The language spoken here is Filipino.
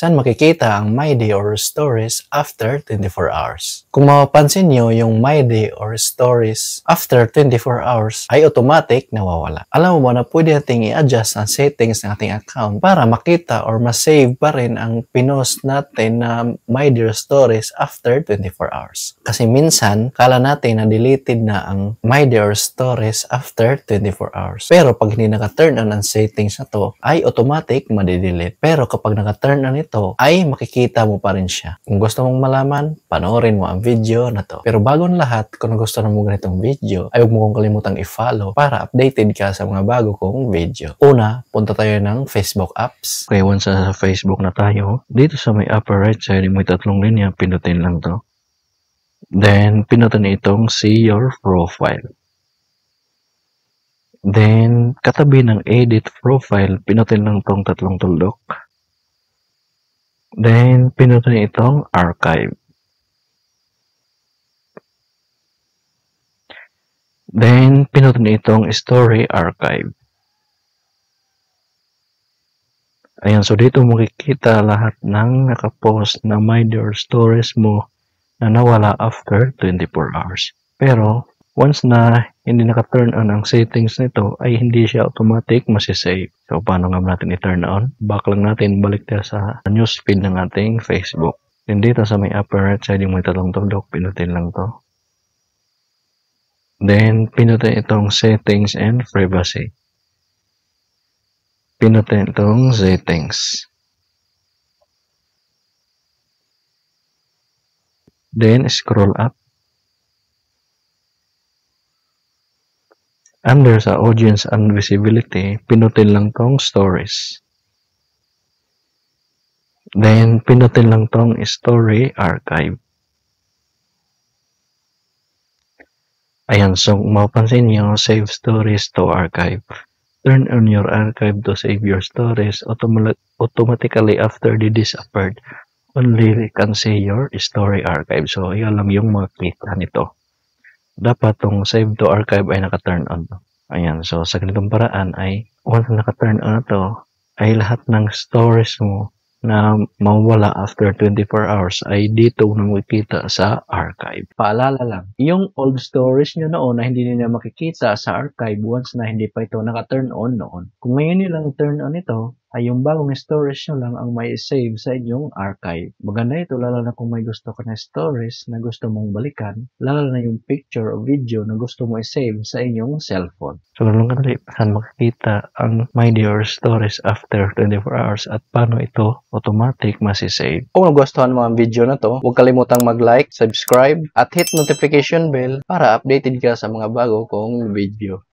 Saan makikita ang My Day or Stories after 24 hours? Kung mapapansin nyo, yung My Day or Stories after 24 hours ay automatic nawawala. Alam mo ba na pwede nating i-adjust ang settings ng ating account para makita or ma-save pa rin ang pinost natin na My Day or Stories after 24 hours. Kasi minsan, kala natin na deleted na ang My Day or Stories after 24 hours. Pero pag hindi naka-turn on ang settings na to, ay automatic madidelete. Pero kapag naka-turn on ito, ay makikita mo pa rin siya. Kung gusto mong malaman, panoorin mo ang video na to. Pero bago ang lahat, kung nagustuhan mo ganitong video, ay huwag mo kong kalimutang i-follow para updated ka sa mga bago kong video. Una, punta tayo ng Facebook apps. Okay, once sa Facebook na tayo, dito sa may upper right side, may tatlong linya, pinutin lang to. Then, pinutin itong see your profile. Then, katabi ng edit profile, pinutin lang tong tatlong tuldok. Then, pinutin itong archive. Then, pinutin itong story archive. Ayan, so dito makikita lahat ng nakapost na My Day or Stories mo na nawala after 24 hours. Pero, once na hindi naka-turn on ang settings nito, ay hindi siya automatic masisave. So, paano nga natin i-turn on? Back lang natin, balik tayo sa newsfeed ng ating Facebook. Then dito sa may upper right side, yung may tatlong tuldok, pinutin lang to. Then, pinutin itong settings and privacy. Pinutin itong settings. Then, scroll up. Under sa audience and visibility, pinutin lang tong stories. Then, pinutin lang tong story archive. Ayan, so kung mapapansin nyo, save stories to archive. Turn on your archive to save your stories automatically after they disappeared. Only can see your story archive. So, yun lang yung makikita nito. Dapat tong save to archive ay naka-turn on. Ayan, so sa ganitong paraan ay once naka-turn on to, ay lahat ng stories mo na mawala after 24 hours ay dito na makikita sa archive. Paalala lang, yung old stories nyo noon na hindi nila makikita sa archive once na hindi pa ito naka-turn on noon. Kung ngayon nilang turn on ito, ay yung bagong stories nyo lang ang may save sa inyong archive. Maganda ito, lalo na kung may gusto ka na stories na gusto mong balikan, lalo na yung picture o video na gusto mo i-save sa inyong cellphone. So, ganun kadali, saan makikita ang My Day or Stories after 24 hours at paano ito automatic masisave. Kung nagustuhan mo ang video na to, huwag kalimutang mag-like, subscribe, at hit notification bell para updated ka sa mga bago kong video.